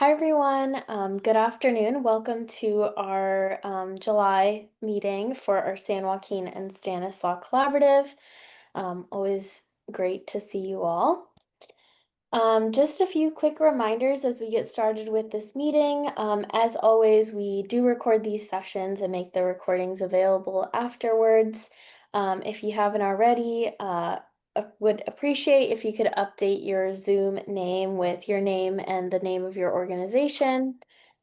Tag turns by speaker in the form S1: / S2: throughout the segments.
S1: Hi, everyone. Good afternoon. Welcome to our July meeting for our San Joaquin and Stanislaus Collaborative. Always great to see you all. Just a few quick reminders as we get started with this meeting. As always, we do record these sessions and make the recordings available afterwards. If you haven't already, would appreciate if you could update your Zoom name with your name and the name of your organization.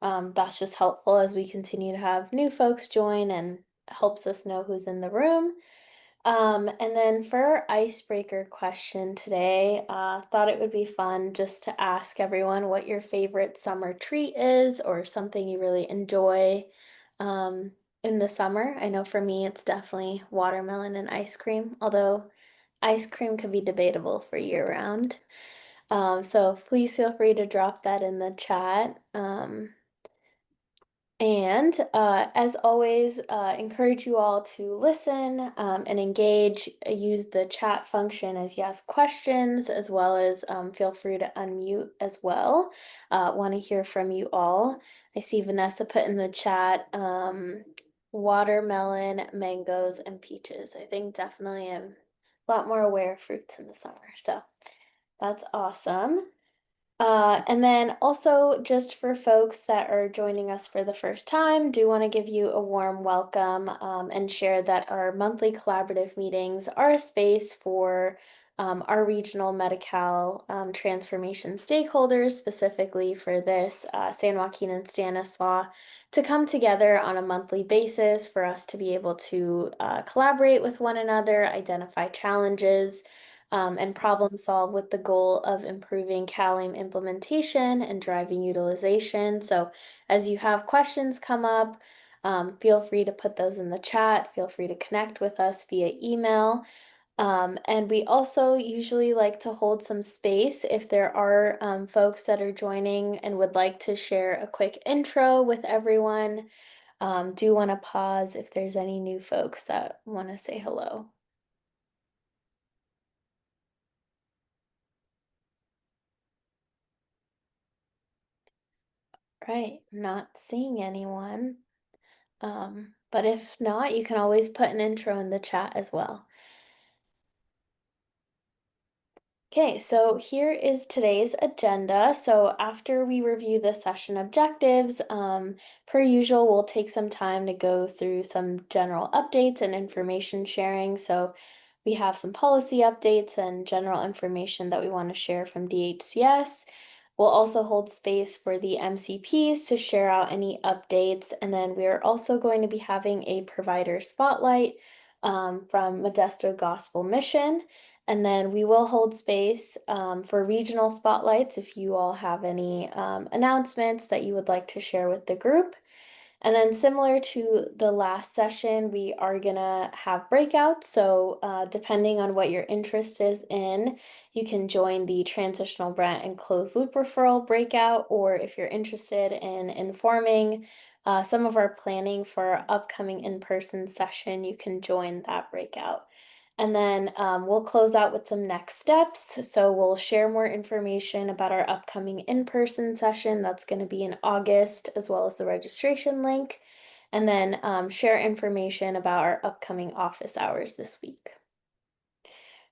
S1: That's just helpful as we continue to have new folks join and helps us know who's in the room. And then for our icebreaker question today, thought it would be fun just to ask everyone what your favorite summer treat is or something you really enjoy in the summer. I know for me, it's definitely watermelon and ice cream, although ice cream could be debatable for year round. So please feel free to drop that in the chat. And as always, encourage you all to listen and engage. Use the chat function as you ask questions, as well as feel free to unmute as well. Want to hear from you all. I see Vanessa put in the chat watermelon, mangoes, and peaches. I think definitely am a lot more aware of fruits in the summer. So that's awesome. And then also just for folks that are joining us for the first time, do want to give you a warm welcome and share that our monthly collaborative meetings are a space for our regional Medi-Cal transformation stakeholders, specifically for this San Joaquin and Stanislaus, to come together on a monthly basis for us to be able to collaborate with one another, identify challenges, and problem solve with the goal of improving CalAIM implementation and driving utilization. So as you have questions come up, feel free to put those in the chat. Feel free to connect with us via email. And we also usually like to hold some space if there are folks that are joining and would like to share a quick intro with everyone. Do want to pause if there's any new folks that want to say hello. Right, not seeing anyone. But if not, you can always put an intro in the chat as well. Okay, so here is today's agenda. So after we review the session objectives, per usual, we'll take some time to go through some general updates and information sharing. So we have some policy updates and general information that we want to share from DHCS. We'll also hold space for the MCPs to share out any updates. And then we're also going to be having a provider spotlight from Modesto Gospel Mission. And then we will hold space for regional spotlights if you all have any announcements that you would like to share with the group. And then similar to the last session, we are gonna have breakouts. So depending on what your interest is in, you can join the transitional grant and closed loop referral breakout, or if you're interested in informing some of our planning for our upcoming in-person session, you can join that breakout. And then we'll close out with some next steps. So we'll share more information about our upcoming in-person session that's going to be in August, as well as the registration link. And then share information about our upcoming office hours this week.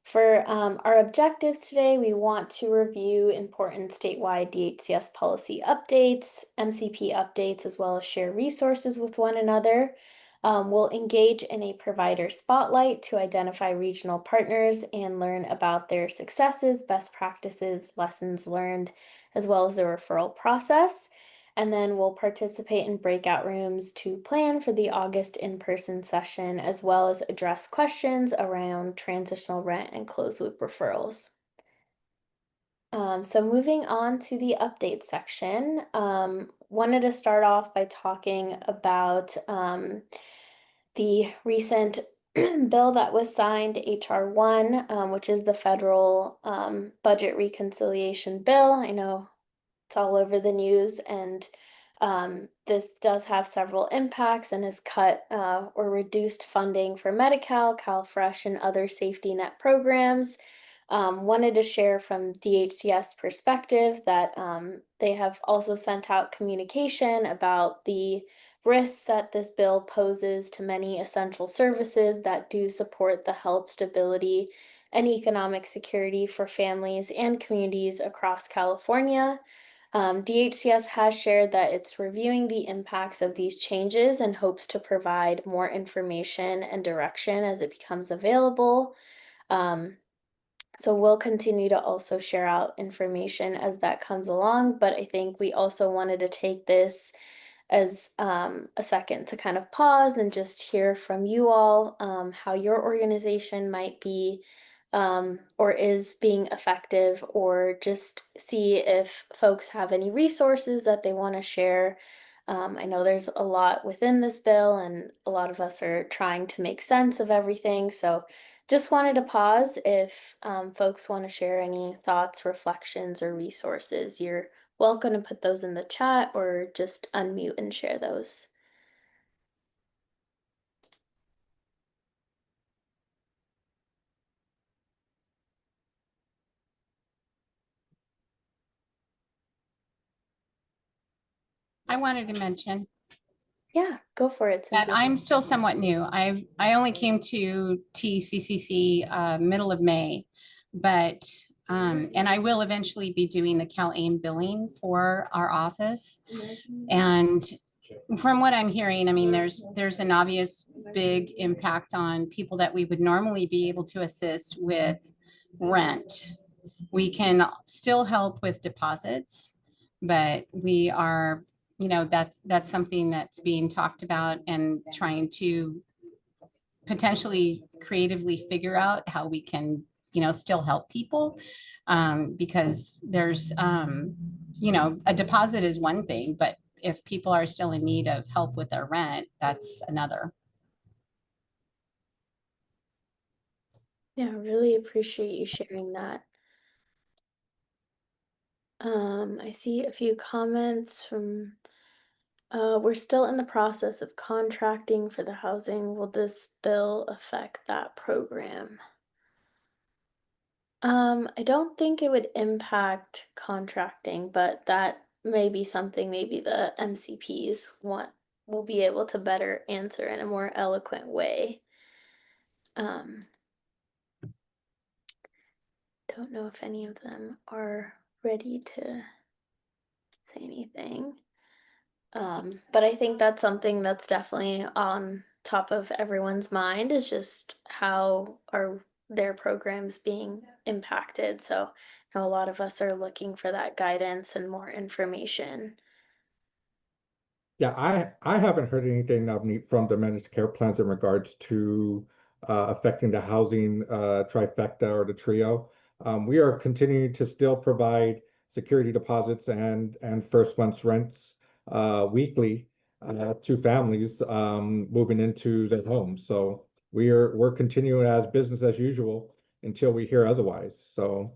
S1: For our objectives today, we want to review important statewide DHCS policy updates, MCP updates, as well as share resources with one another. We'll engage in a provider spotlight to identify regional partners and learn about their successes, best practices, lessons learned, as well as the referral process. And then we'll participate in breakout rooms to plan for the August in-person session, as well as address questions around transitional rent and closed loop referrals. So moving on to the update section, wanted to start off by talking about the recent bill that was signed, HR 1, which is the federal budget reconciliation bill. I know it's all over the news, and this does have several impacts and has cut or reduced funding for Medi-Cal, CalFresh, and other safety net programs. Wanted to share from DHCS perspective that they have also sent out communication about the risks that this bill poses to many essential services that do support the health, stability, and economic security for families and communities across California. DHCS has shared that it's reviewing the impacts of these changes and hopes to provide more information and direction as it becomes available. Um, so we'll continue to also share out information as that comes along, but I think we also wanted to take this as a second to kind of pause and just hear from you all how your organization might be or is being effective, or just see if folks have any resources that they want to share. I know there's a lot within this bill, and a lot of us are trying to make sense of everything. So just wanted to pause if folks want to share any thoughts, reflections, or resources. You're welcome to put those in the chat or just unmute and share those.
S2: I wanted to mention
S1: Yeah, go for it,
S2: that
S1: Cynthia.
S2: I'm still somewhat new. I only came to TCCC middle of May, but and I will eventually be doing the CalAIM billing for our office. And from what I'm hearing, I mean, there's an obvious big impact on people that we would normally be able to assist with rent. We can still help with deposits, but we are, that's something that's being talked about, and trying to potentially creatively figure out how we can, still help people. Because there's, a deposit is one thing, but if people are still in need of help with their rent, that's another.
S1: Yeah, really appreciate you sharing that. I see a few comments from we're still in the process of contracting for the housing. Will this bill affect that program? I don't think it would impact contracting, but that may be something maybe the MCPs will be able to better answer in a more eloquent way. Don't know if any of them are ready to say anything. But I think that's something that's definitely on top of everyone's mind, is just how are their programs being impacted. So I know a lot of us are looking for that guidance and more information.
S3: Yeah, I haven't heard anything from the managed care plans in regards to affecting the housing trifecta or the trio. We are continuing to still provide security deposits and first month's rents weekly to families moving into their homes. So we're continuing as business as usual until we hear otherwise. So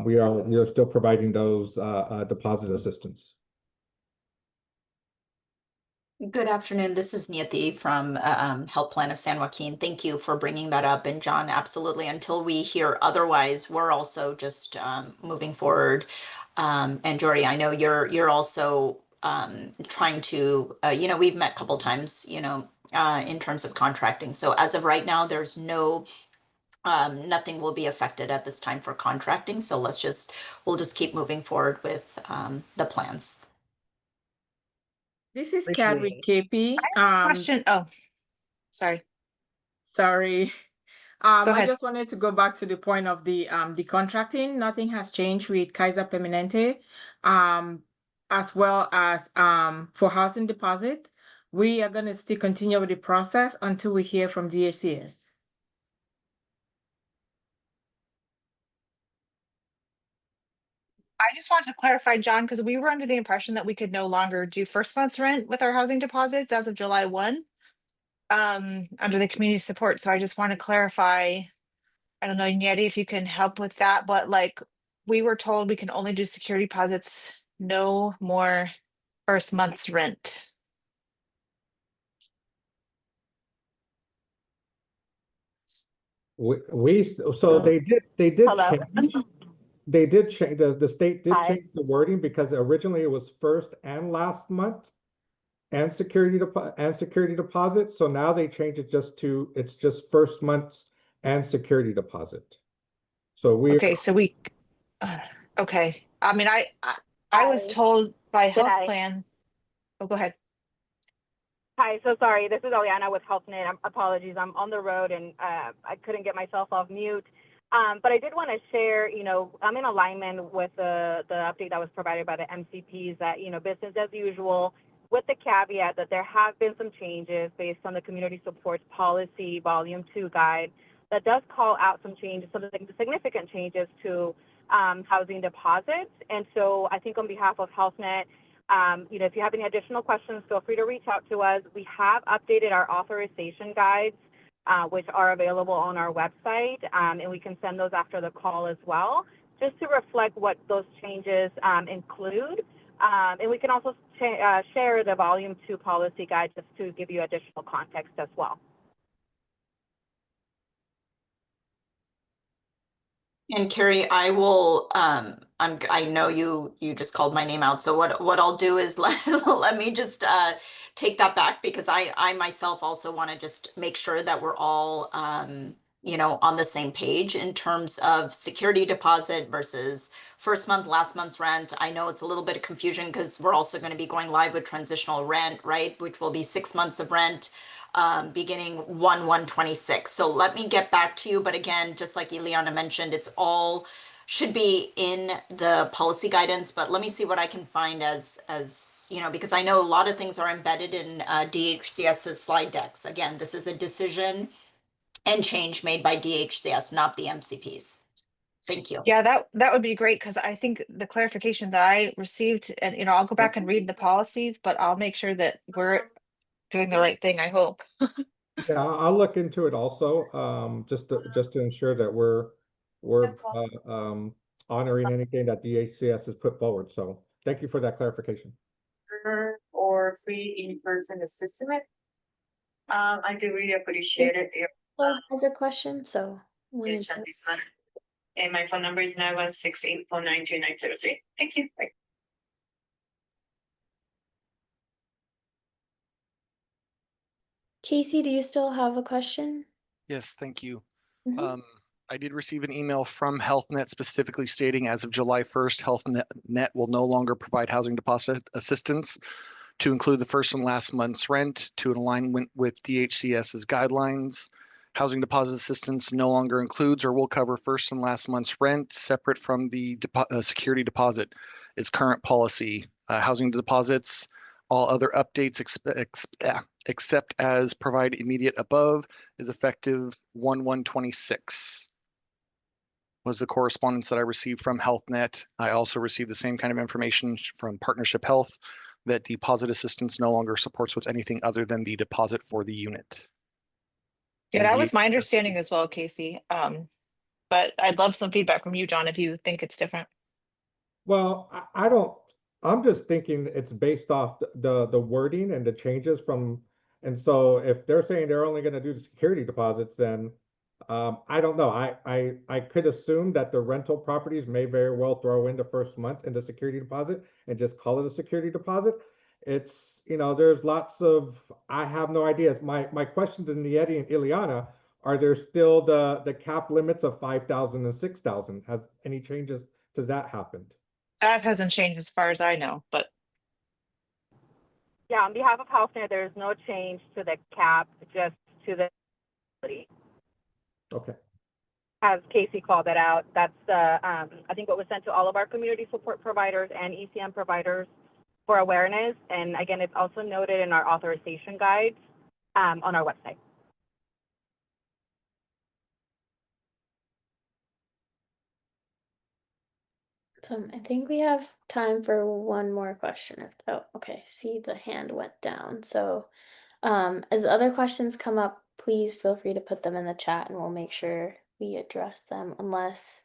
S3: we are still providing those deposit assistance.
S4: Good afternoon. This is Niyati from Health Plan of San Joaquin. Thank you for bringing that up. And John, absolutely. Until we hear otherwise, we're also just moving forward. And Jory, I know you're also trying to, we've met a couple times, in terms of contracting. So as of right now, there's nothing will be affected at this time for contracting. So we'll just keep moving forward with the plans.
S5: This is Cadri KP.
S6: Question. Oh, sorry.
S5: Sorry.
S6: Go ahead.
S5: I just wanted to go back to the point of the contracting. Nothing has changed with Kaiser Permanente, as well as for housing deposit. We are going to still continue with the process until we hear from DHCS.
S6: I just wanted to clarify, John, because we were under the impression that we could no longer do first month's rent with our housing deposits as of July 1, under the community support. So I just want to clarify. I don't know, Yeti, if you can help with that, but like we were told we can only do security deposits, no more first month's rent.
S3: So they did
S7: Hello?
S3: change. They did change, the state did
S7: Hi.
S3: change the wording because originally it was first and last month and security deposit. So now they changed it it's just first month's and security deposit. So
S6: Okay, so okay. I mean, I was
S7: Hi.
S6: told by
S7: Good
S6: health
S7: night.
S6: plan. Oh, go ahead.
S7: Hi, so sorry. This is Eliana with HealthNet. Apologies. I'm on the road and I couldn't get myself off mute. But I did want to share, I'm in alignment with the update that was provided by the MCPs that, business as usual, with the caveat that there have been some changes based on the Community Supports Policy Volume 2 guide that does call out some changes, some significant changes to housing deposits. And so I think on behalf of HealthNet, if you have any additional questions, feel free to reach out to us. We have updated our authorization guides, which are available on our website, and we can send those after the call as well, just to reflect what those changes include. And we can also share the Volume 2 policy guide just to give you additional context as well.
S4: And Carrie, I will, I know you just called my name out. So what I'll do is let me just take that back, because I myself also want to just make sure that we're all, on the same page in terms of security deposit versus first month, last month's rent. I know it's a little bit of confusion because we're also going to be going live with transitional rent, right? Which will be 6 months of rent. Beginning 1/1/26. So let me get back to you. But again, just like Ileana mentioned, it's all should be in the policy guidance. But let me see what I can find as because I know a lot of things are embedded in DHCS's slide decks. Again, this is a decision and change made by DHCS, not the MCPs. Thank you.
S6: Yeah, that would be great, because I think the clarification that I received, and I'll go back and read the policies, but I'll make sure that we're doing the right thing, I hope.
S3: Yeah, I'll look into it also, just to ensure that we're honoring anything that DHCS has put forward. So thank you for that clarification.
S8: Or free in-person assessment. I do really appreciate it.
S1: Has a question, so
S8: It's on this matter. And my phone number is 916-849-2903. Thank you. Bye.
S1: Casey, do you still have a question?
S9: Yes, thank you.
S1: Mhm.
S9: I did receive an email from HealthNet specifically stating as of July 1st, HealthNet will no longer provide housing deposit assistance to include the first and last month's rent to an alignment with DHCS's guidelines. Housing deposit assistance no longer includes or will cover first and last month's rent separate from the security deposit is current policy. Housing deposits, all other updates except as provided immediate above is effective 1/1/26. Was the correspondence that I received from HealthNet. I also received the same kind of information from Partnership Health that deposit assistance no longer supports with anything other than the deposit for the unit.
S6: Yeah, that was my understanding as well, Casey. But I'd love some feedback from you, John, if you think it's different.
S3: Well, I don't, I'm just thinking it's based off the wording and the changes and so if they're saying they're only going to do the security deposits, then I don't know. I could assume that the rental properties may very well throw in the first month in the security deposit and just call it a security deposit. It's, there's lots of, I have no idea. My question to Nieti and Ileana, are there still the cap limits of 5,000 and 6,000? Has any changes to that happened?
S6: That hasn't changed as far as I know, but.
S7: Yeah, on behalf of HealthNet, there's no change to the cap, just to the.
S3: Okay.
S7: As Casey called that out, that's the, I think what was sent to all of our community support providers and ECM providers for awareness. And again, it's also noted in our authorization guides on our website.
S1: I think we have time for one more question. Okay, see the hand went down. So as other questions come up, please feel free to put them in the chat and we'll make sure we address them, unless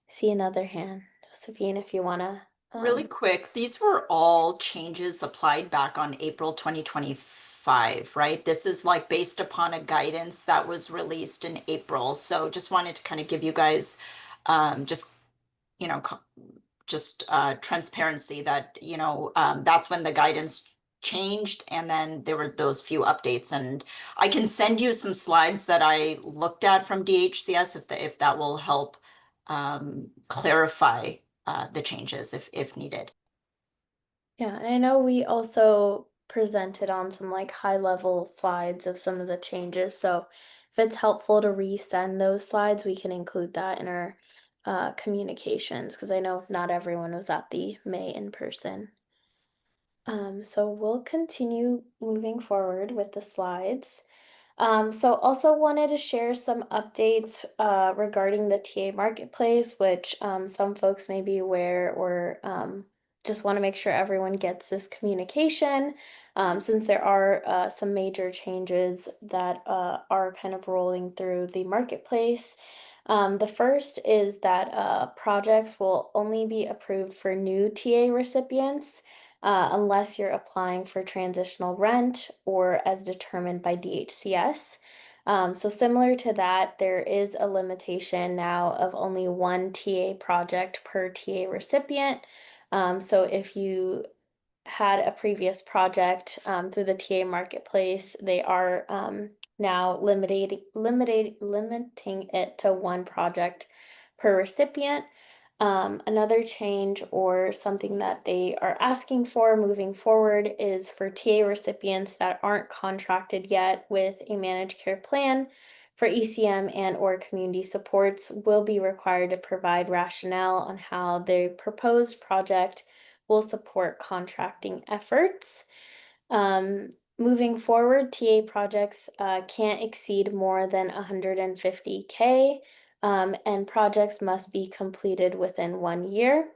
S1: I see another hand. Josephine, if you want to.
S4: Really quick, these were all changes applied back on April 2024. 5, right? This is like based upon a guidance that was released in April. So just wanted to kind of give you guys just, you know, transparency that, that's when the guidance changed, and then there were those few updates. And I can send you some slides that I looked at from DHCS if that will help clarify the changes if needed.
S1: Yeah, and I know we also presented on some like high level slides of some of the changes. So if it's helpful to resend those slides, we can include that in our communications, because I know not everyone was at the May in person. So we'll continue moving forward with the slides. So also wanted to share some updates regarding the TA marketplace, which some folks may be aware, or just want to make sure everyone gets this communication, since there are some major changes that are kind of rolling through the marketplace. The first is that projects will only be approved for new TA recipients, unless you're applying for transitional rent or as determined by DHCS. So similar to that, there is a limitation now of only one TA project per TA recipient. So if you had a previous project through the TA marketplace, they are now limiting it to one project per recipient. Another change, or something that they are asking for moving forward, is for TA recipients that aren't contracted yet with a managed care plan for ECM and or community supports will be required to provide rationale on how the proposed project will support contracting efforts. Moving forward, TA projects can't exceed more than 150K, and projects must be completed within 1 year.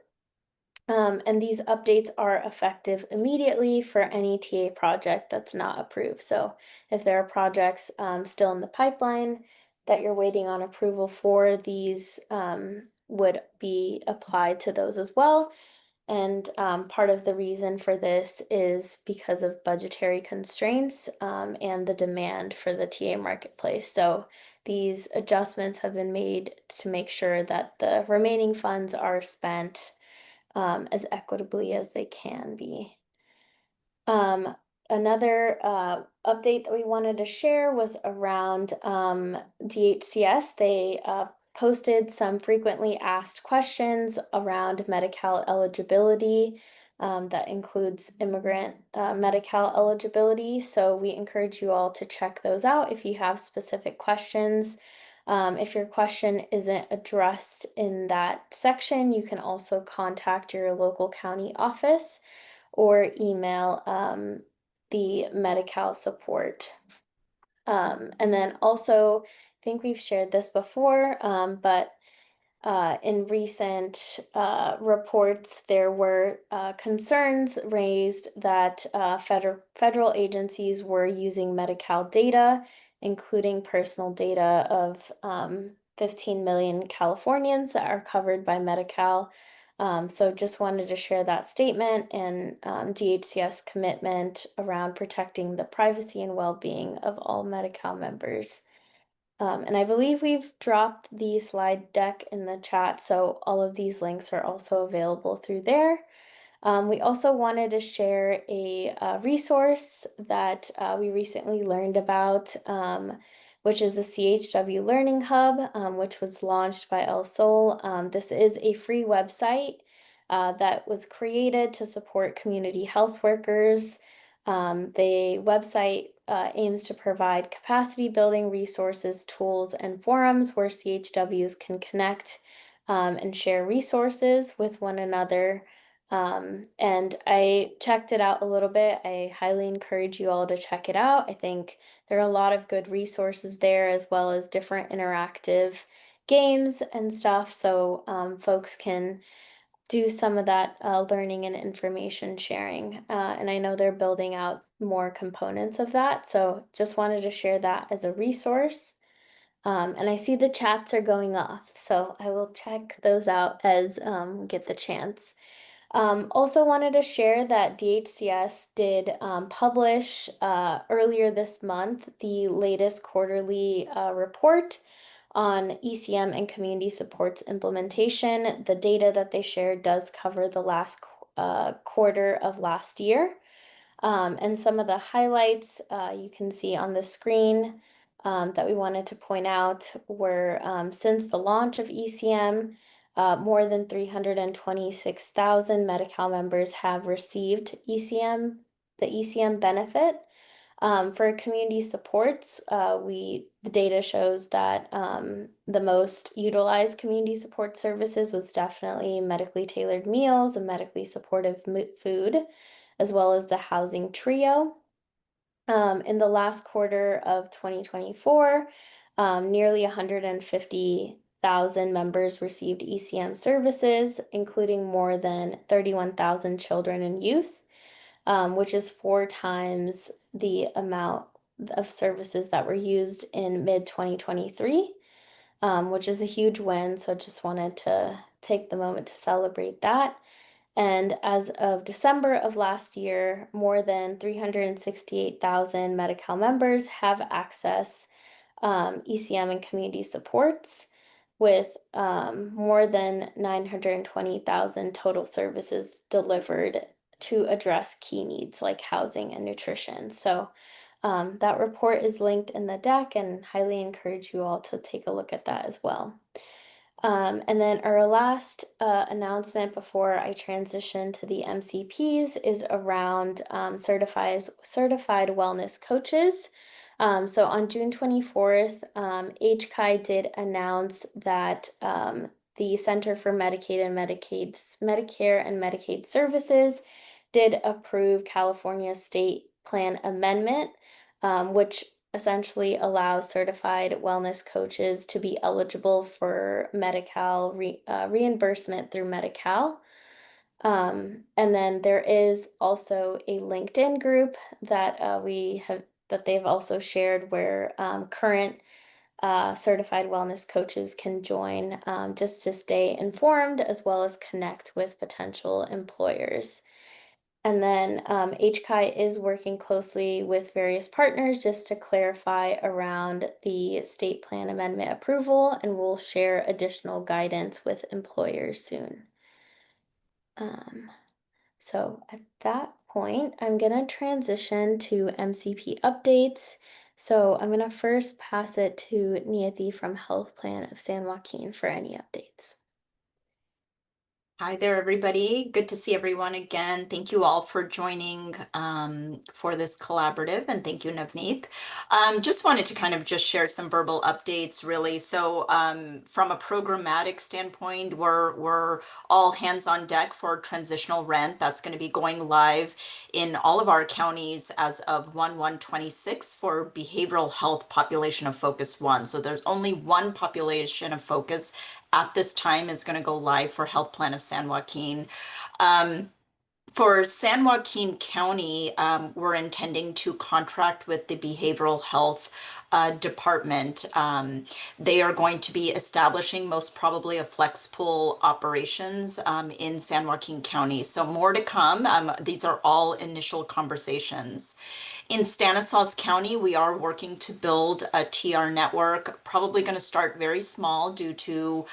S1: And these updates are effective immediately for any TA project that's not approved. So if there are projects still in the pipeline that you're waiting on approval for, these would be applied to those as well. And part of the reason for this is because of budgetary constraints and the demand for the TA marketplace. So these adjustments have been made to make sure that the remaining funds are spent as equitably as they can be. Another update that we wanted to share was around DHCS. They posted some frequently asked questions around Medi-Cal eligibility. That includes immigrant Medi-Cal eligibility. So we encourage you all to check those out if you have specific questions. If your question isn't addressed in that section, you can also contact your local county office or email the Medi-Cal support. And then also, I think we've shared this before, but in recent reports, there were concerns raised that federal agencies were using Medi-Cal data, including personal data of 15 million Californians that are covered by Medi-Cal. So just wanted to share that statement and DHCS commitment around protecting the privacy and well-being of all Medi-Cal members. And I believe we've dropped the slide deck in the chat, so all of these links are also available through there. We also wanted to share a resource that we recently learned about, which is a CHW Learning Hub, which was launched by El Sol. This is a free website that was created to support community health workers. The website aims to provide capacity building resources, tools, and forums where CHWs can connect and share resources with one another. And I checked it out a little bit. I highly encourage you all to check it out. I think there are a lot of good resources there, as well as different interactive games and stuff. So folks can do some of that learning and information sharing. And I know they're building out more components of that. So just wanted to share that as a resource. And I see the chats are going off, so I will check those out as we get the chance. Also wanted to share that DHCS did publish earlier this month the latest quarterly report on ECM and community supports implementation. The data that they shared does cover the last quarter of last year. And some of the highlights you can see on the screen that we wanted to point out were since the launch of ECM, more than 326,000 Medi-Cal members have received the ECM benefit. For community supports, the data shows that the most utilized community support services was definitely medically tailored meals and medically supportive food, as well as the housing trio. In the last quarter of 2024, nearly 150,000 members received ECM services, including more than 31,000 children and youth, which is 4 times the amount of services that were used in mid-2023, which is a huge win. So just wanted to take the moment to celebrate that. And as of December of last year, more than 368,000 Medi-Cal members have access ECM and community supports, with more than 920,000 total services delivered to address key needs like housing and nutrition. So that report is linked in the deck, and highly encourage you all to take a look at that as well. And then our last announcement before I transition to the MCPs is around certified wellness coaches. So on June 24th, HCI did announce that the Center for Medicare and Medicaid Services did approve California's state plan amendment, which essentially allows certified wellness coaches to be eligible for Medi-Cal reimbursement through Medi-Cal. And then there is also a LinkedIn group that that they've also shared where current certified wellness coaches can join just to stay informed as well as connect with potential employers. And then HCI is working closely with various partners just to clarify around the state plan amendment approval, and we'll share additional guidance with employers soon. So at that point, I'm going to transition to MCP updates. So I'm going to first pass it to Niyati from Health Plan of San Joaquin for any updates.
S4: Hi there, everybody. Good to see everyone again. Thank you all for joining for this collaborative, and thank you, Navneet. Just wanted to kind of just share some verbal updates, really. So from a programmatic standpoint, we're all hands on deck for transitional rent. That's going to be going live in all of our counties as of 1/1/26 for behavioral health population of focus 1. So there's only one population of focus at this time is going to go live for Health Plan of San Joaquin. For San Joaquin County, we're intending to contract with the behavioral health department. They are going to be establishing most probably a flex pool operations in San Joaquin County. So more to come. These are all initial conversations. In Stanislaus County, we are working to build a TR network, probably going to start very small due to,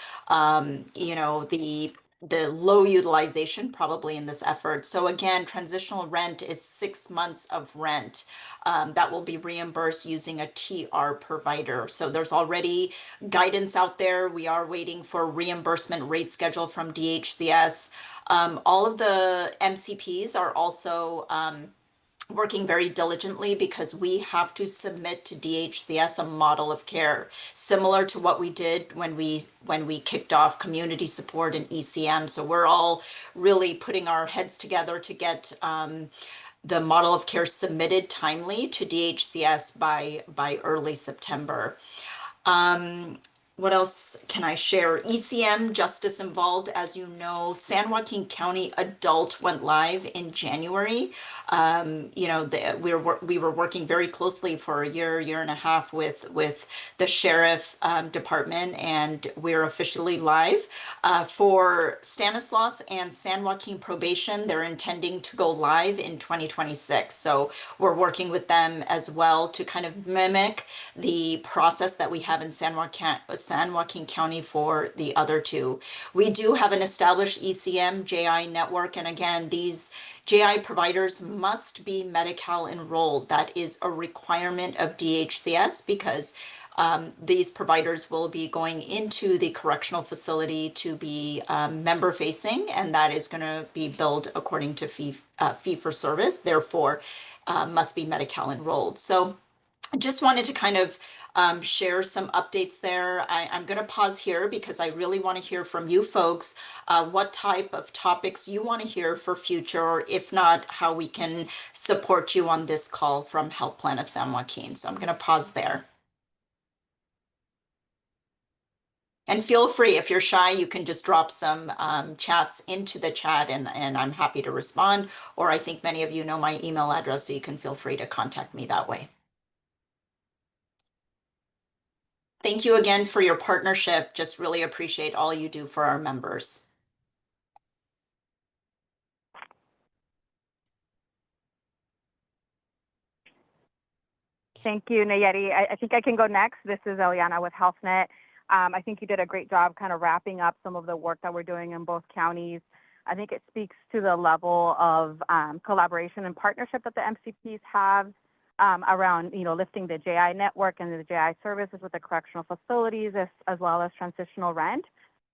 S4: the low utilization probably in this effort. So again, transitional rent is 6 months of rent that will be reimbursed using a TR provider. So there's already guidance out there. We are waiting for reimbursement rate schedule from DHCS. All of the MCPs are also working very diligently because we have to submit to DHCS a model of care similar to what we did when we kicked off community support and ECM. So we're all really putting our heads together to get the model of care submitted timely to DHCS by early September. What else can I share? ECM Justice Involved, as you know, San Joaquin County Adult went live in January. You know, we were working very closely for a year and a half with the sheriff department, and we're officially live. For Stanislaus and San Joaquin Probation, they're intending to go live in 2026. So we're working with them as well to kind of mimic the process that we have in San Joaquin County for the other two. We do have an established ECM JI network, and again, these JI providers must be Medi-Cal enrolled. That is a requirement of DHCS because these providers will be going into the correctional facility to be member facing, and that is going to be billed according to fee for service, therefore must be Medi-Cal enrolled. So I just wanted to kind of share some updates there. I'm going to pause here because I really want to hear from you folks what type of topics you want to hear for future, or if not, how we can support you on this call from Health Plan of San Joaquin. So I'm going to pause there. And feel free, if you're shy, you can just drop some chats into the chat and I'm happy to respond. Or I think many of you know my email address, so you can feel free to contact me that way. Thank you again for your partnership. Just really appreciate all you do for our members.
S7: Thank you, Nayeli. I think I can go next. This is Eliana with HealthNet. I think you did a great job kind of wrapping up some of the work that we're doing in both counties. I think it speaks to the level of collaboration and partnership that the MCPs have around, you know, lifting the JI network and the JI services with the correctional facilities as well as transitional rent.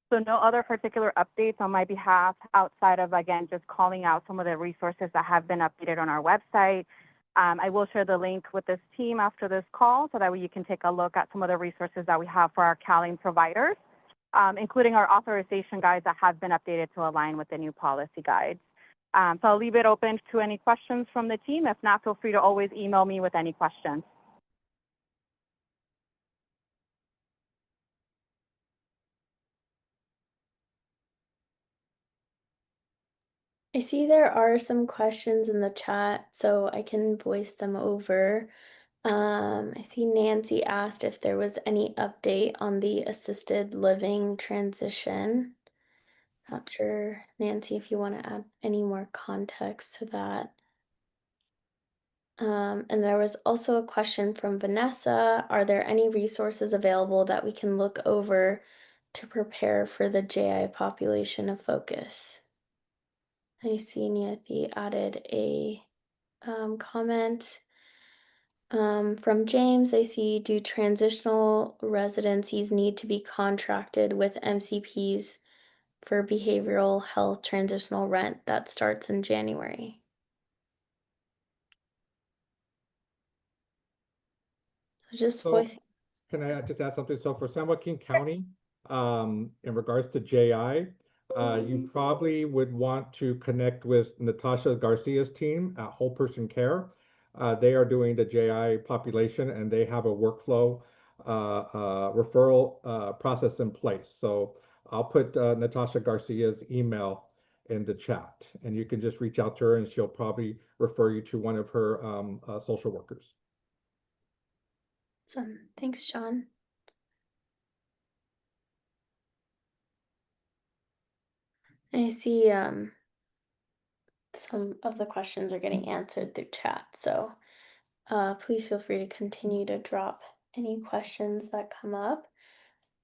S7: So no other particular updates on my behalf outside of, again, just calling out some of the resources that have been updated on our website. I will share the link with this team after this call so that way you can take a look at some of the resources that we have for our CalAIM providers, including our authorization guides that have been updated to align with the new policy guides. So I'll leave it open to any questions from the team. If not, feel free to always email me with any questions.
S1: I see there are some questions in the chat, so I can voice them over. I see Nancy asked if there was any update on the assisted living transition. Not sure, Nancy, if you want to add any more context to that. And there was also a question from Vanessa. Are there any resources available that we can look over to prepare for the JI population of focus? I see Niyathi added a comment. From James, I see, do transitional residencies need to be contracted with MCPs for behavioral health transitional rent that starts in January? So just
S3: So
S1: voicing.
S3: can I just add something? So for San Joaquin County, in regards to JI, you probably would want to connect with Natasha Garcia's team at Whole Person Care. They are doing the JI population and they have a workflow referral process in place. So I'll put Natasha Garcia's email in the chat and you can just reach out to her and she'll probably refer you to one of her social workers.
S1: Awesome. Thanks, John. I see some of the questions are getting answered through chat, so please feel free to continue to drop any questions that come up.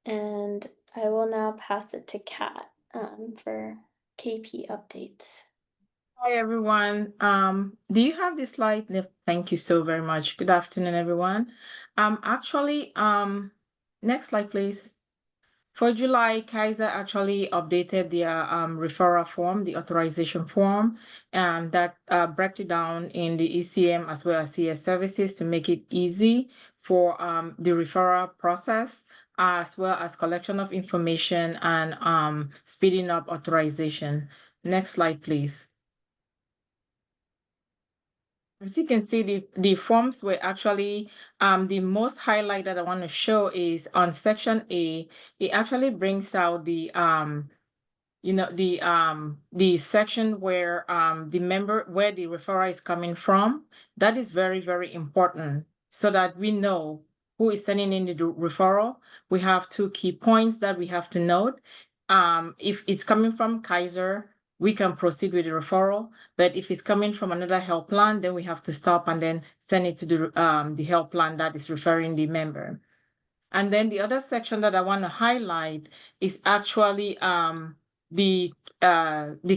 S1: And I will now pass it to Kat for KP updates.
S5: Hi, everyone. Do you have this slide? Thank you so very much. Good afternoon, everyone. Actually, next slide, please. For July, Kaiser actually updated their referral form, the authorization form, that breaks it down in the ECM as well as CS services to make it easy for the referral process, as well as collection of information and speeding up authorization. Next slide, please. As you can see, the forms were actually the most highlighted I want to show is on section A. It actually brings out the the section where the referral is coming from. That is very, very important so that we know who is sending in the referral. We have two key points that we have to note. If it's coming from Kaiser, we can proceed with the referral, but if it's coming from another health plan, then we have to stop and then send it to the health plan that is referring the member. And then the other section that I want to highlight is actually the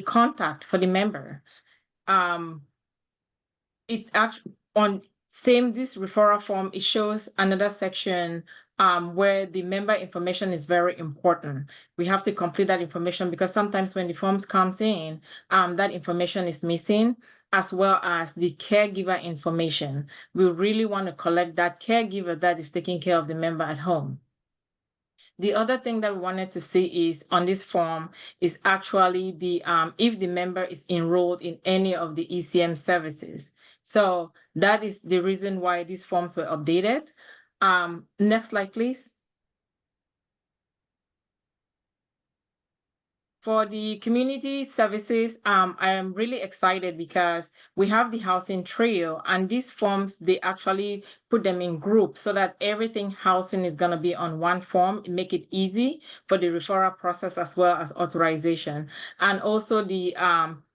S5: contact for the member. It actually on this referral form, it shows another section where the member information is very important. We have to complete that information because sometimes when the forms comes in, that information is missing, as well as the caregiver information. We really want to collect that caregiver that is taking care of the member at home. The other thing that we wanted to see is on this form is actually the if the member is enrolled in any of the ECM services. So that is the reason why these forms were updated. Next slide, please. For the community services, I am really excited because we have the housing trio, and these forms, they actually put them in groups so that everything housing is going to be on one form, make it easy for the referral process as well as authorization. And also the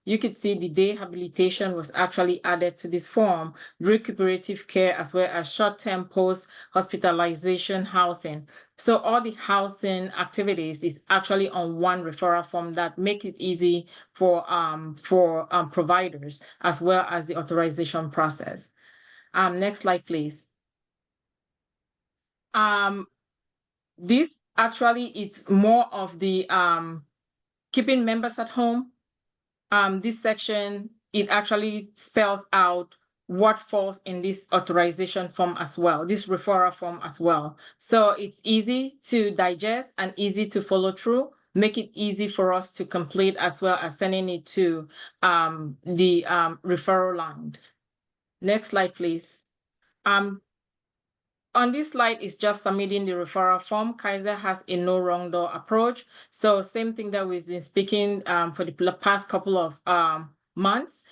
S5: you could see the day habilitation was actually added to this form, recuperative care as well as short-term post-hospitalization housing. So all the housing activities is actually on one referral form that make it easy for providers as well as the authorization process. Next slide, please. This actually it's more of the keeping members at home. This section, it actually spells out what falls in this authorization form as well, this referral form as well. So it's easy to digest and easy to follow through, make it easy for us to complete as well as sending it to the referral line. Next slide, please. On this slide is just submitting the referral form. Kaiser has a no wrong door approach. So same thing that we've been speaking for the past couple of months.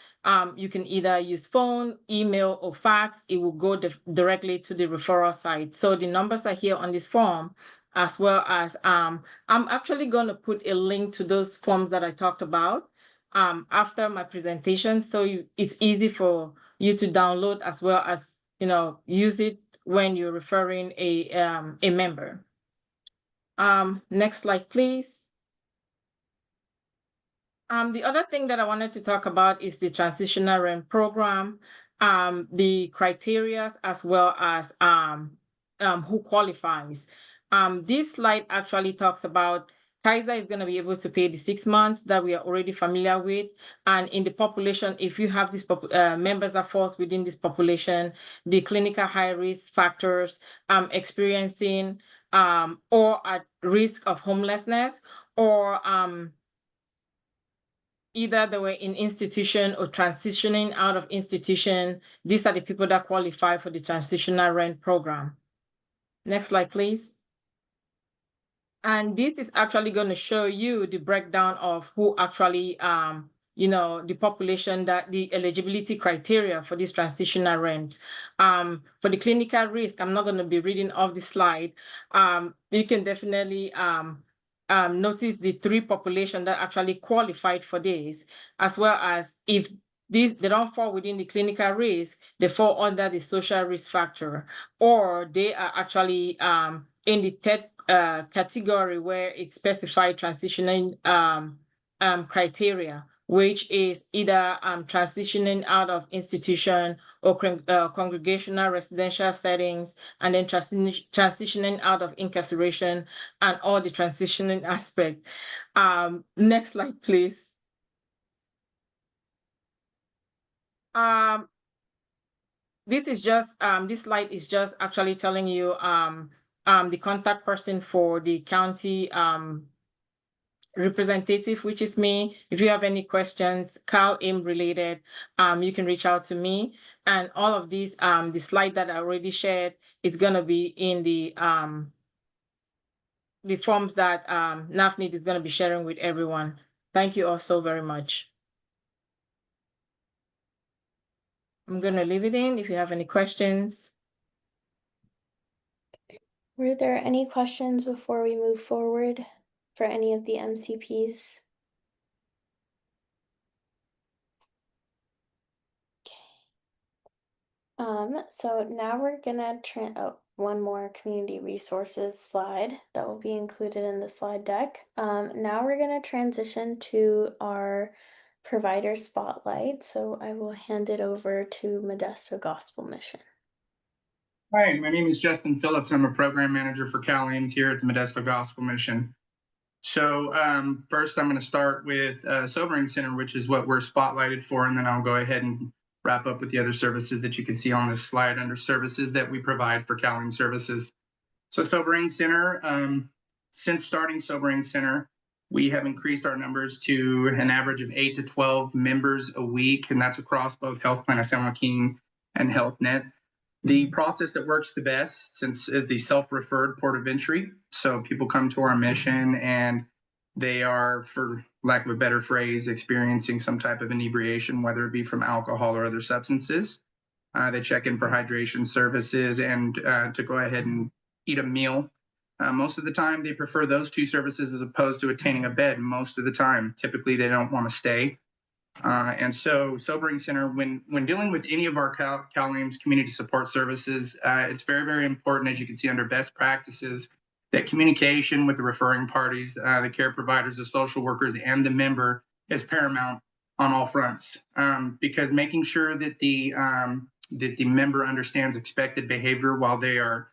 S5: You can either use phone, email, or fax. It will go directly to the referral site. So the numbers are here on this form, as well as I'm actually going to put a link to those forms that I talked about after my presentation. So it's easy for you to download as well as use it when you're referring a member. Next slide, please. The other thing that I wanted to talk about is the transitional rent program, the criteria as well as who qualifies. This slide actually talks about Kaiser is going to be able to pay the 6 months that we are already familiar with. And in the population, if you have these members that falls within this population, the clinical high risk factors, experiencing or at risk of homelessness, or either they were in institution or transitioning out of institution, these are the people that qualify for the transitional rent program. Next slide, please. And this is actually going to show you the breakdown of who actually, the population, that the eligibility criteria for this transitional rent. For the clinical risk, I'm not going to be reading off the slide. You can definitely notice the 3 population that actually qualified for this, as well as if they don't fall within the clinical risk, they fall under the social risk factor, or they are actually in the third category where it's specified transitioning criteria, which is either transitioning out of institution or congregational residential settings, and then transitioning out of incarceration and all the transitioning aspect. Next slide, please. This is just this slide is just actually telling you the contact person for the county representative, which is me. If you have any questions, CalAIM related, you can reach out to me. And all of these, the slide that I already shared is gonna be in the forms that NAFNID is gonna be sharing with everyone. Thank you all so very much. I'm gonna leave it in if you have any questions.
S1: Were there any questions before we move forward for any of the MCPs? So now we're gonna one more community resources slide that will be included in the slide deck. Now we're gonna transition to our provider spotlight. So I will hand it over to Modesto Gospel Mission.
S10: Hi, my name is Justin Phillips. I'm a program manager for CalAIMS here at the Modesto Gospel Mission. So first I'm going to start with Sobering Center, which is what we're spotlighted for, and then I'll go ahead and wrap up with the other services that you can see on this slide under services that we provide for CalAIM services. So Sobering Center, since starting Sobering Center, we have increased our numbers to an average of 8 to 12 members a week, and that's across both Health Plan of San Joaquin and HealthNet. The process that works the best is the self-referred port of entry. So people come to our mission and they are, for lack of a better phrase, experiencing some type of inebriation, whether it be from alcohol or other substances. They check in for hydration services and to go ahead and eat a meal. Most of the time, they prefer those two services as opposed to attaining a bed. Most of the time, typically, they don't want to stay. And so Sobering Center, when dealing with any of our CalAIMS community support services, it's very, very important, as you can see under best practices, that communication with the referring parties, the care providers, the social workers, and the member is paramount on all fronts. Because making sure that the member understands expected behavior while they are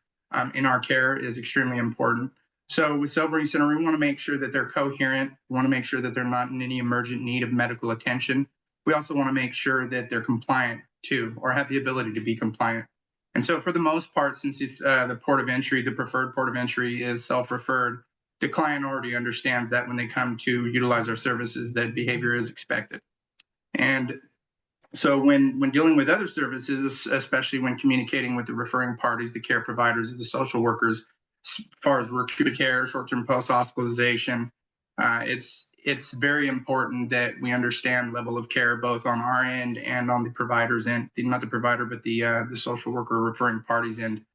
S10: in our care is extremely important. So with Sobering Center, we want to make sure that they're coherent. We want to make sure that they're not in any emergent need of medical attention. We also want to make sure that they're compliant too, or have the ability to be compliant. And so for the most part, since the port of entry, the preferred port of entry is self-referred, the client already understands that when they come to utilize our services, that behavior is expected. And so when dealing with other services, especially when communicating with the referring parties, the care providers, the social workers, as far as acute care, short-term post-hospitalization, it's very important that we understand level of care both on our end and on the provider's end, not the provider, but the social worker referring party's end.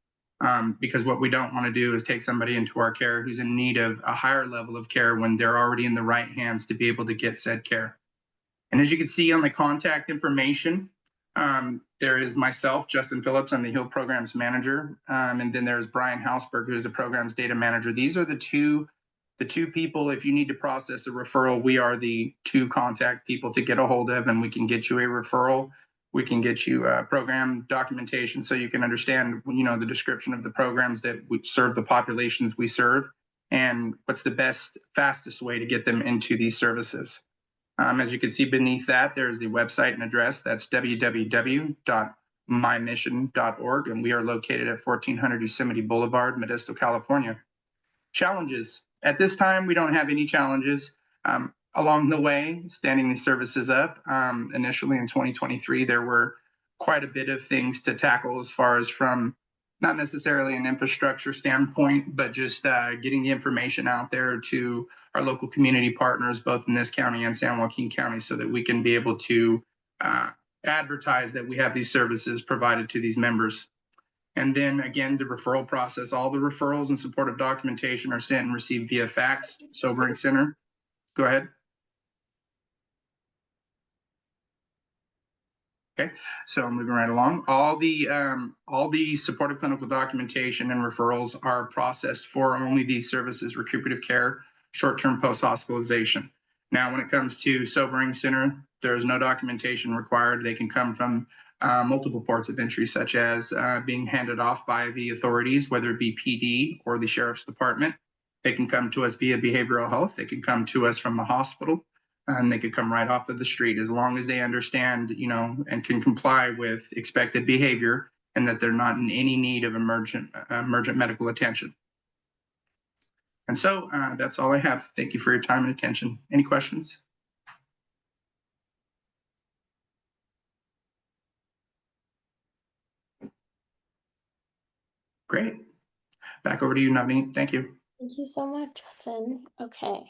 S10: Because what we don't want to do is take somebody into our care who's in need of a higher level of care when they're already in the right hands to be able to get said care. And as you can see on the contact information, there is myself, Justin Phillips, I'm the HEAL Programs Manager, and then there's Brian Hausberg, who's the Programs Data Manager. These are the two people, if you need to process a referral, we are the two contact people to get a hold of, and we can get you a referral. We can get you program documentation so you can understand, the description of the programs that we serve, the populations we serve, and what's the best, fastest way to get them into these services. As you can see beneath that, there's the website and address. That's www.mymission.org, and we are located at 1400 Yosemite Boulevard, Modesto, California. Challenges. At this time, we don't have any challenges. Along the way, standing these services up, initially in 2023, there were quite a bit of things to tackle as far as from not necessarily an infrastructure standpoint, but just getting the information out there to our local community partners, both in this county and San Joaquin County, so that we can be able to advertise that we have these services provided to these members. And then again, the referral process, all the referrals and supportive documentation are sent and received via fax. Sobering Center, go ahead. Okay, so moving right along, all the supportive clinical documentation and referrals are processed for only these services: recuperative care, short-term post-hospitalization. Now, when it comes to Sobering Center, there is no documentation required. They can come from multiple ports of entry, such as being handed off by the authorities, whether it be PD or the Sheriff's Department. They can come to us via behavioral health. They can come to us from the hospital. And they could come right off of the street, as long as they understand, and can comply with expected behavior, and that they're not in any need of emergent medical attention. And so that's all I have. Thank you for your time and attention. Any questions? Great. Back over to you, Navneet. Thank you.
S1: Thank you so much, Justin. Okay,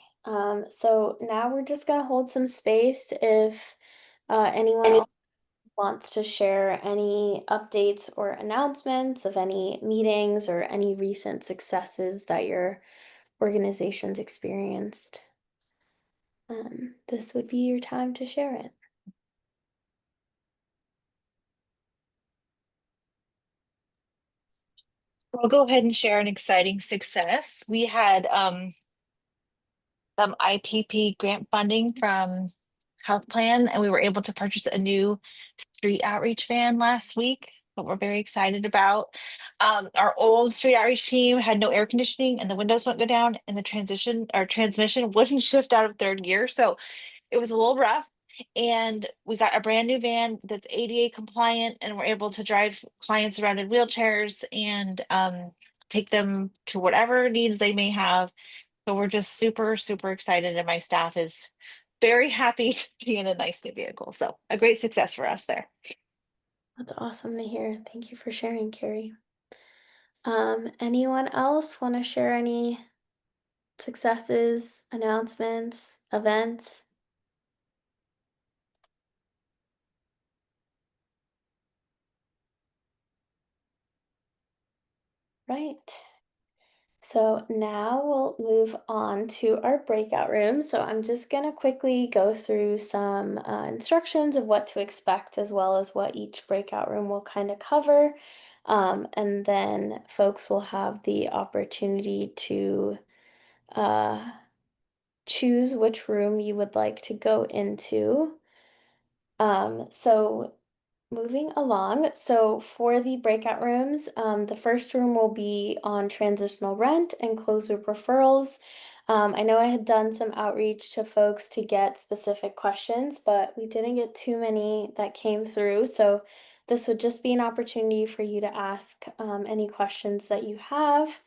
S1: so now we're just gonna hold some space if anyone wants to share any updates or announcements of any meetings or any recent successes that your organization's experienced. This would be your time to share it.
S6: I'll go ahead and share an exciting success. We had some IPP grant funding from Health Plan, and we were able to purchase a new street outreach van last week, what we're very excited about. Our old street outreach team had no air conditioning and the windows wouldn't go down and the transmission wouldn't shift out of third gear. So it was a little rough. And we got a brand new van that's ADA compliant, and we're able to drive clients around in wheelchairs and take them to whatever needs they may have. So we're just super, super excited, and my staff is very happy to be in a nice new vehicle. So a great success for us there.
S1: That's awesome to hear. Thank you for sharing, Carrie. Anyone else want to share any successes, announcements, events? Right. So now we'll move on to our breakout room. So I'm just going to quickly go through some instructions of what to expect, as well as what each breakout room will kind of cover. And then folks will have the opportunity to choose which room you would like to go into. So moving along, so for the breakout rooms, the first room will be on transitional rent and closed loop referrals. I know I had done some outreach to folks to get specific questions, but we didn't get too many that came through. So this would just be an opportunity for you to ask any questions that you have.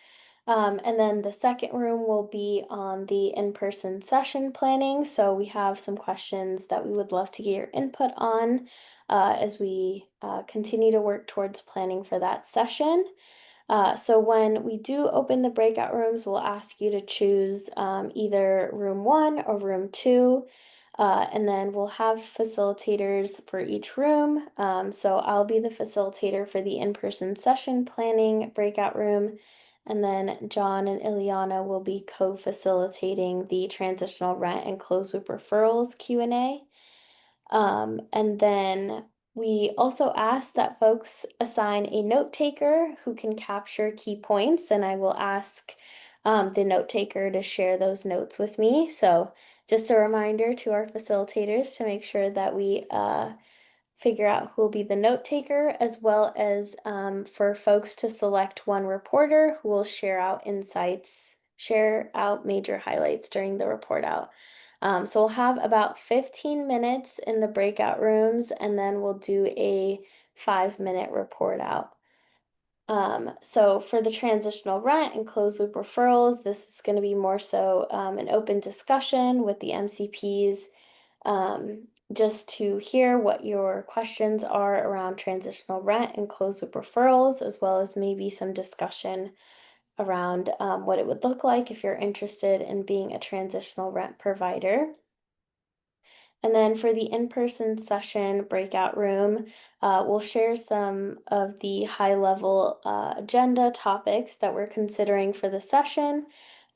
S1: And then the second room will be on the in-person session planning. So we have some questions that we would love to get your input on as we continue to work towards planning for that session. So when we do open the breakout rooms, we'll ask you to choose either room 1 or room 2. And then we'll have facilitators for each room. So I'll be the facilitator for the in-person session planning breakout room. And then John and Ileana will be co-facilitating the transitional rent and closed loop referrals Q&A. And then we also ask that folks assign a note taker who can capture key points, and I will ask the note taker to share those notes with me. So just a reminder to our facilitators to make sure that we figure out who will be the note taker, as well as for folks to select one reporter who will share out insights, share out major highlights during the report out. So we'll have about 15 minutes in the breakout rooms, and then we'll do a 5-minute report out. So for the transitional rent and closed loop referrals, this is going to be more so an open discussion with the MCPs, just to hear what your questions are around transitional rent and closed loop referrals, as well as maybe some discussion around what it would look like if you're interested in being a transitional rent provider. And then for the in-person session breakout room, we'll share some of the high-level agenda topics that we're considering for the session,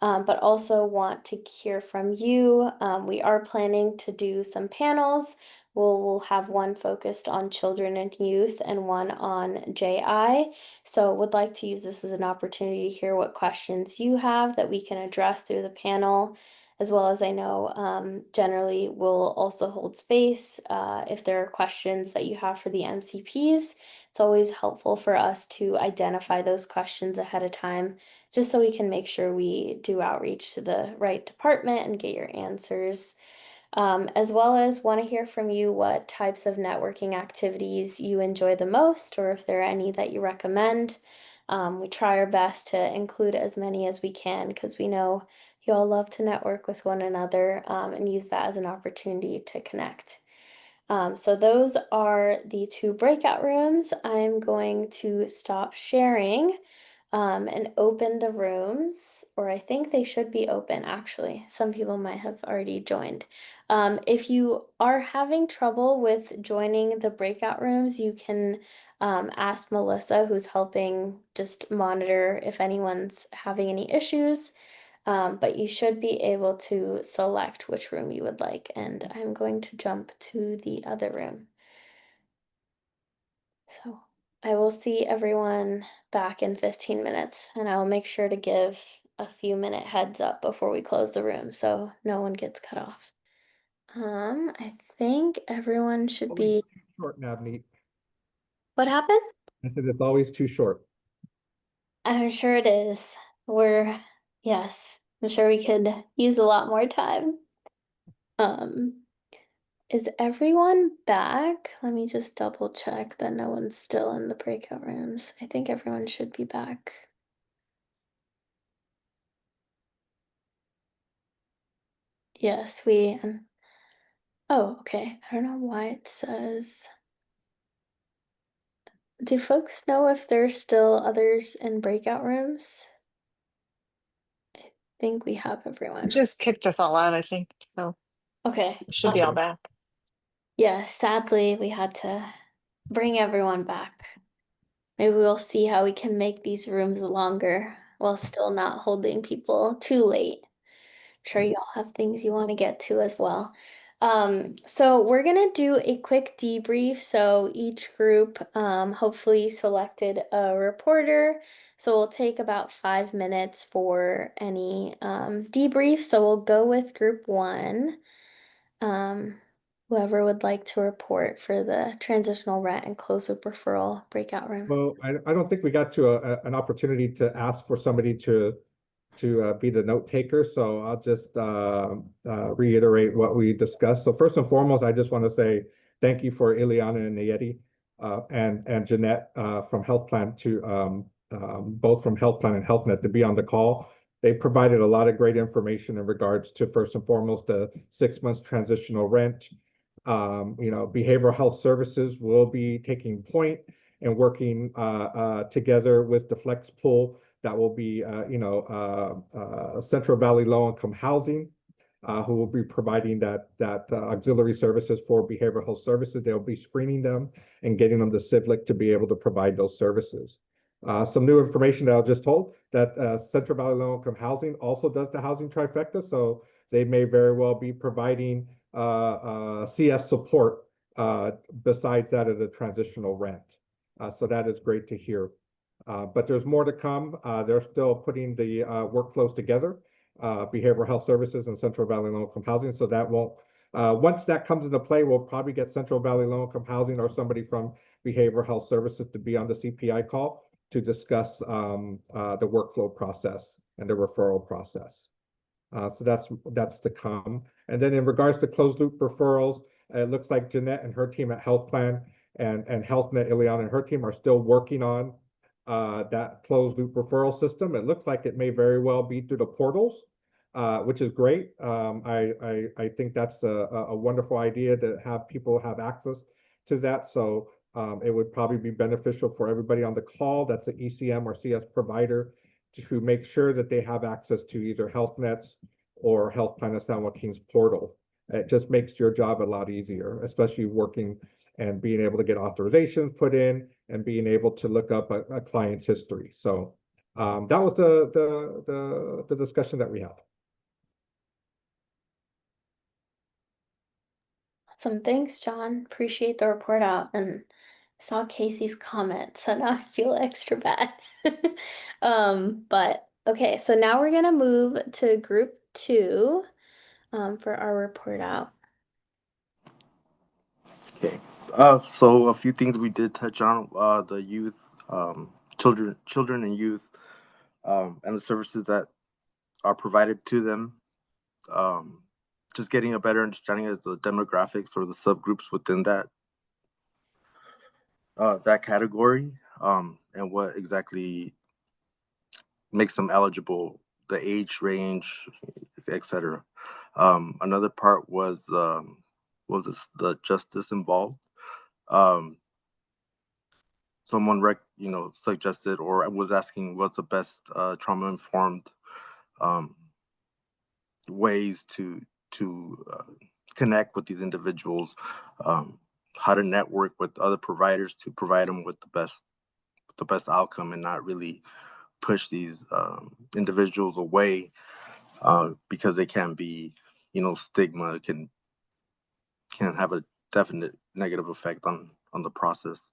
S1: but also want to hear from you. We are planning to do some panels. We'll have one focused on children and youth and one on JI. So would like to use this as an opportunity to hear what questions you have that we can address through the panel, as well as I know generally we'll also hold space if there are questions that you have for the MCPs. It's always helpful for us to identify those questions ahead of time, just so we can make sure we do outreach to the right department and get your answers. As well as want to hear from you what types of networking activities you enjoy the most, or if there are any that you recommend. We try our best to include as many as we can because we know you all love to network with one another and use that as an opportunity to connect. So those are the 2 breakout rooms. I'm going to stop sharing and open the rooms, or I think they should be open actually. Some people might have already joined. If you are having trouble with joining the breakout rooms, you can ask Melissa, who's helping just monitor if anyone's having any issues. But you should be able to select which room you would like, and I'm going to jump to the other room. So I will see everyone back in 15 minutes, and I will make sure to give a few minute heads up before we close the room so no one gets cut off. I think everyone should be.
S3: Always too short, Navneet.
S1: What happened?
S3: I said it's always too short.
S1: I'm sure it is. Yes, I'm sure we could use a lot more time. Is everyone back? Let me just double check that no one's still in the breakout rooms. I think everyone should be back. Yes, oh, okay. I don't know why it says. Do folks know if there's still others in breakout rooms? I think we have everyone.
S6: Just kicked us all out, I think. So
S1: Okay.
S6: should be all back.
S1: Yeah, sadly, we had to bring everyone back. Maybe we'll see how we can make these rooms longer while still not holding people too late. Sure you all have things you want to get to as well. So we're gonna do a quick debrief. So each group hopefully selected a reporter. So we'll take about 5 minutes for any debrief. So we'll go with group 1. Whoever would like to report for the transitional rent and closed loop referral breakout room.
S3: Well, I don't think we got to an opportunity to ask for somebody to be the note taker. So I'll just reiterate what we discussed. So first and foremost, I just want to say thank you for Ileana and Nayeti and Jeanette from Health Plan to both from Health Plan and HealthNet to be on the call. They provided a lot of great information in regards to first and foremost the 6 months transitional rent. Behavioral health services will be taking point and working together with the flex pool that will be, Central Valley Low Income Housing, who will be providing that auxiliary services for behavioral health services. They'll be screening them and getting them the CIVLIC to be able to provide those services. Some new information that I was just told that Central Valley Low Income Housing also does the housing trifecta, so they may very well be providing CS support besides that of the transitional rent. So that is great to hear. But there's more to come. They're still putting the workflows together, behavioral health services and Central Valley Low Income Housing. So that won't, once that comes into play, we'll probably get Central Valley Low Income Housing or somebody from behavioral health services to be on the CPI call to discuss the workflow process and the referral process. So that's to come. And then in regards to closed loop referrals, it looks like Jeanette and her team at Health Plan and HealthNet, Ileana and her team are still working on that closed loop referral system. It looks like it may very well be through the portals, which is great. I think that's a wonderful idea to have people have access to that. So it would probably be beneficial for everybody on the call that's an ECM or CS provider to make sure that they have access to either HealthNet's or Health Plan of San Joaquin's portal. It just makes your job a lot easier, especially working and being able to get authorizations put in and being able to look up a client's history. So that was the discussion that we had.
S1: Awesome. Thanks, John. Appreciate the report out and saw Casey's comment, so now I feel extra bad. But okay, so now we're gonna move to group 2 for our report out.
S11: Okay. So a few things we did touch on, the youth, children and youth, and the services that are provided to them. Just getting a better understanding of the demographics or the subgroups within that category, and what exactly makes them eligible, the age range, etc. Another part was the justice involved. Someone suggested or was asking what's the best trauma informed ways to connect with these individuals, how to network with other providers to provide them with the best outcome and not really push these individuals away because they can be, stigma can have a definite negative effect on the process.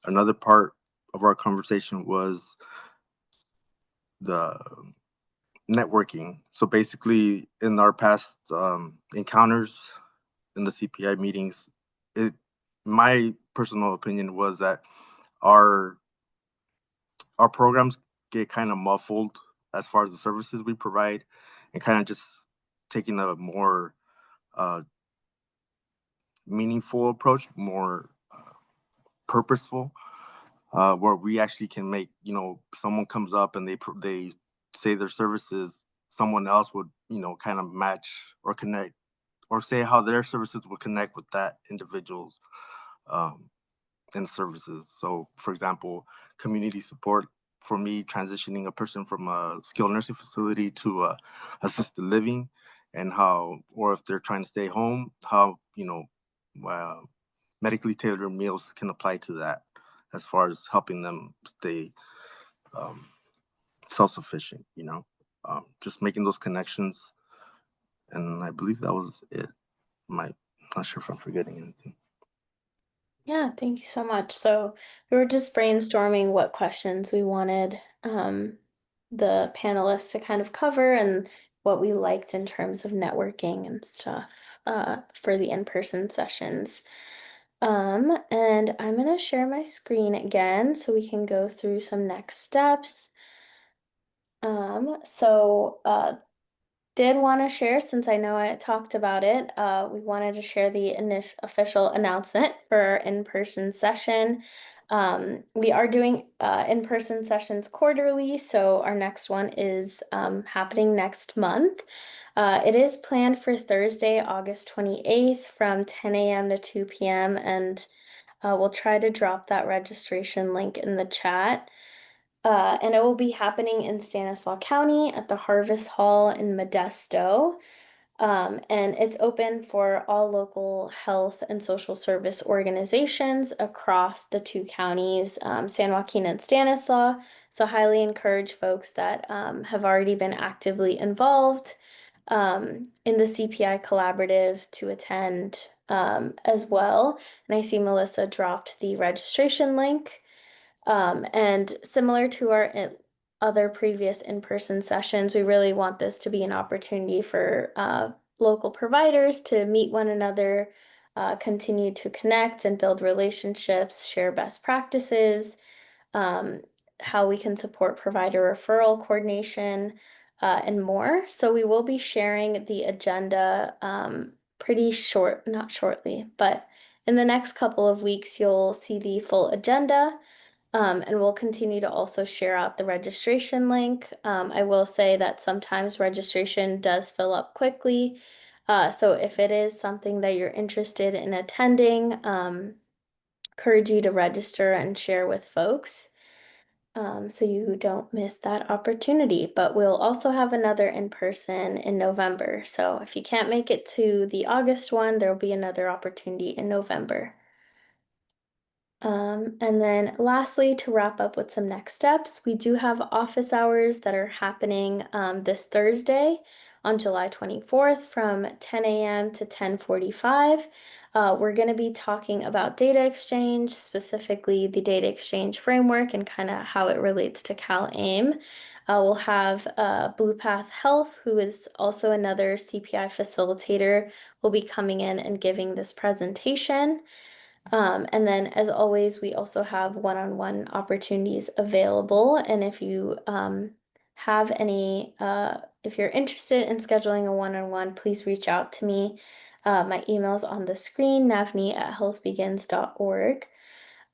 S11: Another part of our conversation was the networking. So basically, in our past encounters in the CPI meetings, my personal opinion was that our programs get kind of muffled as far as the services we provide, and kind of just taking a more meaningful approach, more purposeful, where we actually can make, someone comes up and they say their services, someone else would, kind of match or connect or say how their services would connect with that individual's and services. So for example, community support, for me, transitioning a person from a skilled nursing facility to assisted living, and how, or if they're trying to stay home, how, medically tailored meals can apply to that as far as helping them stay self-sufficient, just making those connections. And I believe that was it. I'm not sure if I'm forgetting anything.
S1: Yeah, thank you so much. So we were just brainstorming what questions we wanted the panelists to kind of cover and what we liked in terms of networking and stuff for the in-person sessions. And I'm gonna share my screen again so we can go through some next steps. So did want to share, since I know I talked about it, we wanted to share the official announcement for our in-person session. We are doing in-person sessions quarterly, so our next one is happening next month. It is planned for Thursday, August 28th from 10 a.m. to 2 p.m. and we'll try to drop that registration link in the chat. And it will be happening in Stanislaus County at the Harvest Hall in Modesto. And it's open for all local health and social service organizations across the two counties, San Joaquin and Stanislaus. So highly encourage folks that have already been actively involved in the CPI Collaborative to attend as well. And I see Melissa dropped the registration link. And similar to our other previous in-person sessions, we really want this to be an opportunity for local providers to meet one another, continue to connect and build relationships, share best practices, how we can support provider referral coordination, and more. So we will be sharing the agenda pretty short, not shortly, but in the next couple of weeks, you'll see the full agenda. And we'll continue to also share out the registration link. I will say that sometimes registration does fill up quickly. So if it is something that you're interested in attending, encourage you to register and share with folks so you don't miss that opportunity. But we'll also have another in person in November. So if you can't make it to the August one, there'll be another opportunity in November. And then lastly, to wrap up with some next steps, we do have office hours that are happening this Thursday on July 24th from 10 a.m. to 10:45. We're going to be talking about data exchange, specifically the data exchange framework and kind of how it relates to CalAIM. We'll have Blue Path Health, who is also another CPI facilitator, will be coming in and giving this presentation. And then, as always, we also have one-on-one opportunities available. And if you have any, if you're interested in scheduling a one-on-one, please reach out to me. My email's on the screen, navni@healthbegins.org.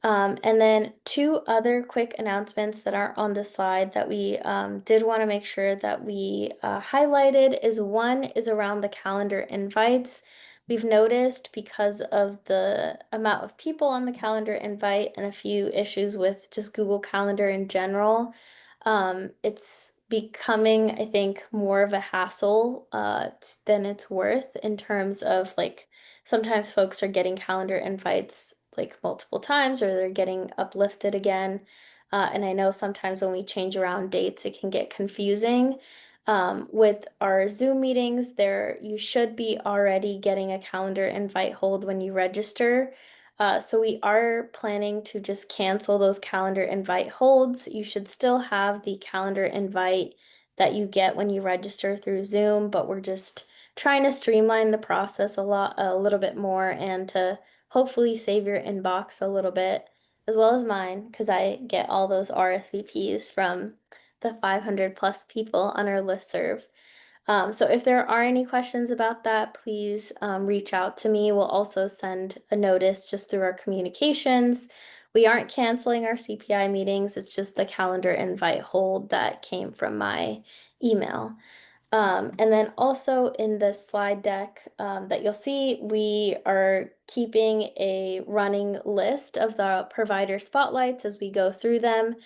S1: And then two other quick announcements that aren't on the slide that we did want to make sure that we highlighted is one is around the calendar invites. We've noticed because of the amount of people on the calendar invite and a few issues with just Google Calendar in general, it's becoming, I think, more of a hassle than it's worth in terms of like sometimes folks are getting calendar invites like multiple times or they're getting uplifted again. And I know sometimes when we change around dates, it can get confusing. With our Zoom meetings, there you should be already getting a calendar invite hold when you register. So we are planning to just cancel those calendar invite holds. You should still have the calendar invite that you get when you register through Zoom, but we're just trying to streamline the process a little bit more and to hopefully save your inbox a little bit, as well as mine, because I get all those RSVPs from the 500 plus people on our listserv. So if there are any questions about that, please reach out to me. We'll also send a notice just through our communications. We aren't canceling our CPI meetings. It's just the calendar invite hold that came from my email. And then also in the slide deck that you'll see, we are keeping a running list of the provider spotlights as we go through them.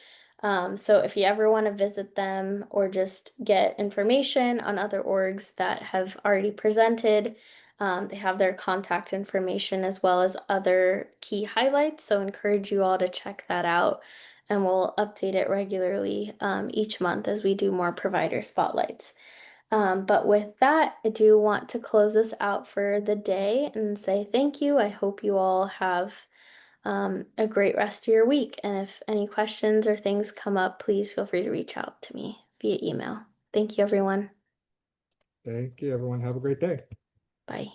S1: So if you ever want to visit them or just get information on other orgs that have already presented, they have their contact information as well as other key highlights. So encourage you all to check that out. And we'll update it regularly each month as we do more provider spotlights. But with that, I do want to close this out for the day and say thank you. I hope you all have a great rest of your week. And if any questions or things come up, please feel free to reach out to me via email. Thank you, everyone.
S3: Thank you, everyone. Have a great day.
S1: Bye.